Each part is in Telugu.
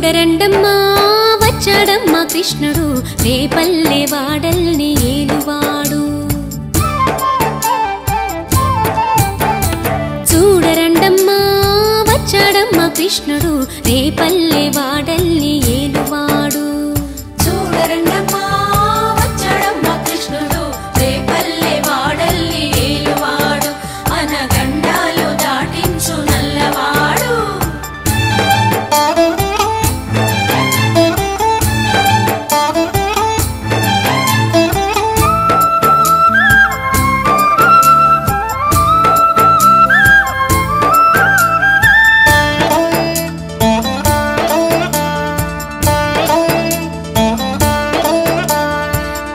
చూడరండమ్మా వచ్చాడమ్మా కృష్ణుడు రేపల్లె వాడల్ని ఏలువాడు. చూడరండమ్మా వచ్చాడమ్మా కృష్ణుడు రేపల్లె వాడల్ని ఏలువాడు. చూడరండమ్మా వచ్చాడమ్మా కృష్ణుడు రేపల్లె వాడల్ని ఏలువాడు. అనగండాలు దాటించు నల్లవాడు.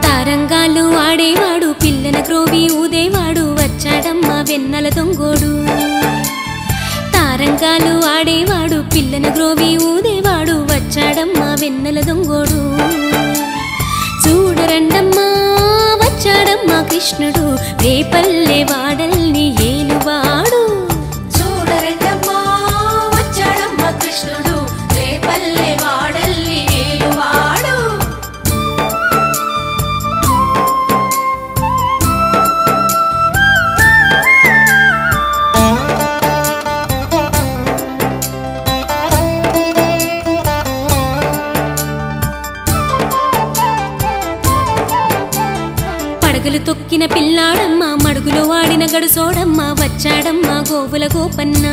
తారంగాలు ఆడేవాడు పిల్లన క్రోవి ఊదేవాడు వచ్చాడమ్మా వెన్నెల దొంగోడు. తారంగాలు ఆడేవాడు పిల్లన గ్రోవి ఊదేవాడు వచ్చాడమ్మా వెన్నెల దొంగోడు. చూడరండమ్మా వచ్చాడమ్మా కృష్ణుడు రేపల్లె వాడల్ని ఏలువాడు. చూడరండమ్మా వచ్చాడమ్మా కృష్ణుడు రేపల్లె వాడల్ని ఏలువాడు. పడగలు తొక్కిన పిల్లాడమ్మ మడుగులో వాడిన గడుసోడమ్మ వచ్చాడమ్మా గోవుల గోపన్న.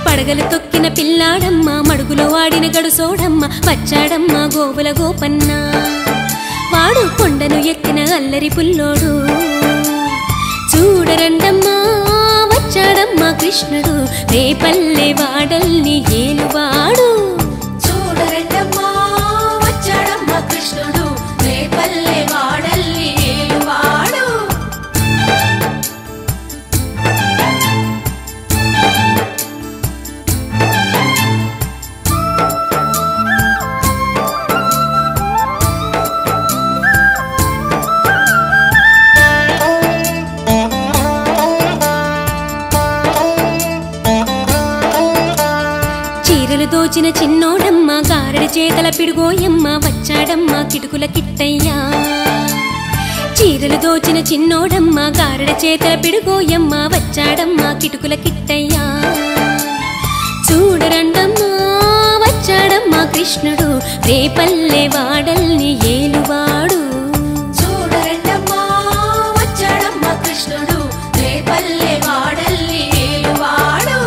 పడగలు తొక్కిన పిల్లాడమ్మ మడుగులో వాడిన గడుసోడమ్మ వచ్చాడమ్మా గోవుల గోపన్న. వాడు కొండను ఎక్కిన అల్లరి పుల్లోడు. చూడరండమ్మా వచ్చాడమ్మా కృష్ణుడు రేపల్లె వాడల్ని ఏలువాడు. చూడరండమ్మా వచ్చాడమ్మా కృష్ణుడు రేపల్లె వాడల్ని ఏలువాడు. చీరలు దోచిన చిన్నోడమ్మ గారడి చేతల పిడుగోయమ్మ వచ్చాడమ్మా కిటుకుల కిట్టయ్యా. చీరలు దోచిన చిన్నోడమ్మ గారడి చేతల పిడుగోయమ్మ వచ్చాడమ్మా కిటుకుల కిట్టయ్యా. చూడరండమ్మా వచ్చాడమ్మా కృష్ణుడు రేపల్లె వాడల్ని ఏలువాడు. చూడరండమ్మా వచ్చాడమ్మా కృష్ణుడు రేపల్లె వాడల్ని ఏలువాడు.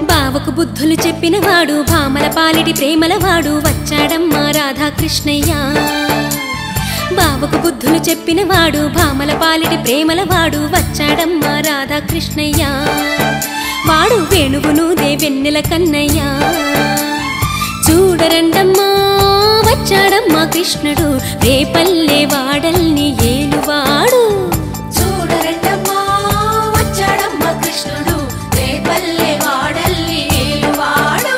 బావకు బుద్ధులు చెప్పినవాడు భామల పాలిటి ప్రేమలవాడు వచ్చాడమ్మా రాధాకృష్ణయ్య. బావకు బుద్ధులు చెప్పినవాడు భామల పాలిటి ప్రేమలవాడు వచ్చాడమ్మా రాధాకృష్ణయ్య. వాడు వేణువును వెన్నెల కన్నయ్య. చూడరండమ్మా వచ్చాడమ్మా కృష్ణుడు రేపల్లె వాడల్ని ఏలువాడు. చూడరండమ్మా వచ్చాడమ్మా కృష్ణుడు రేపల్లె వాడల్ని ఏలువాడు.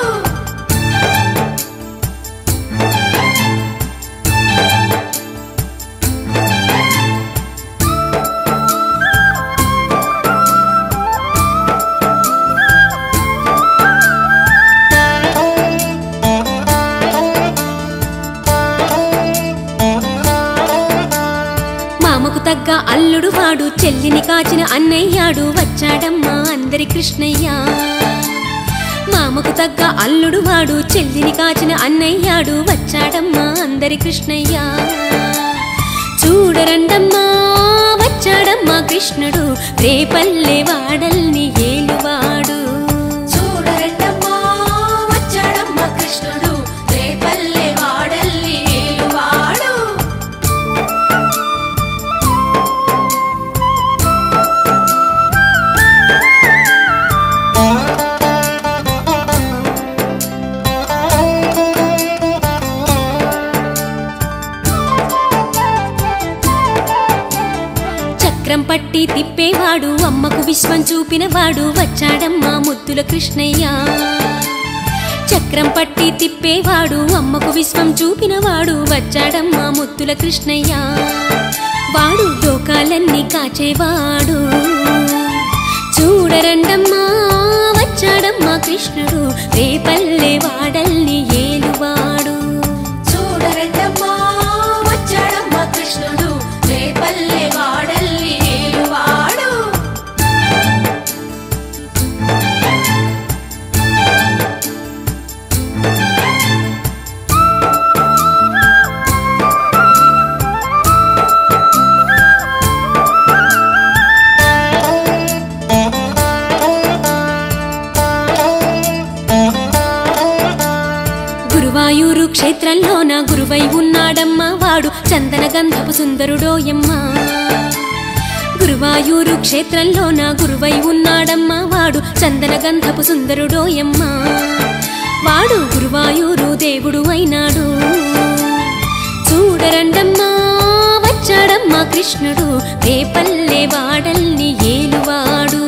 మామకు తగ్గ అల్లుడు వాడు చెల్లిని కాచిన అన్నయ్యాడు వచ్చాడమ్మా అందరి కృష్ణయ్య. మామకు తగ్గ అల్లుడు వాడు చెల్లిని కాచిన అన్నయ్యాడు వచ్చాడమ్మా అందరి కృష్ణయ్య. చూడరండమ్మా వచ్చాడమ్మా కృష్ణుడు రేపల్లె వాడల్ని ఏలువాడు. చూడరండమ్మా వచ్చాడమ్మా కృష్ణుడు రేపల్లె వాడల్ని ఏలువాడు. చక్రం పట్టి తిప్పేవాడు అమ్మకు విశ్వం చూపినవాడు వచ్చాడమ్మా ముద్దుల కృష్ణయ్య చక్రం పట్టి తిప్పేవాడు అమ్మకు విశ్వం చూపినవాడు వచ్చాడమ్మా ముద్దుల కృష్ణయ్య వాడు లోకాలన్నీ కాచేవాడు చూడరండమ్మా వచ్చాడమ్మా కృష్ణుడు రేపల్లె వాడల్ని ఏలువాడు చూడరండమ్మా వచ్చాడమ్మా కృష్ణుడు రేపల్లె వాడల్ని ఏలువాడు గురువాయూరు క్షేత్రంలోన గురువై ఉన్నాడమ్మా వాడు చందన గంధపు సుందరుడోయమ్మా గురువాయూరు క్షేత్రంలోన గురువై ఉన్నాడమ్మా వాడు చందన గంధపు సుందరుడోయమ్మా వాడు గురువాయూరు దేవుడు అయినాడు చూడరండమ్మా వచ్చాడమ్మా కృష్ణుడు రేపల్లె వాడల్ని ఏలువాడు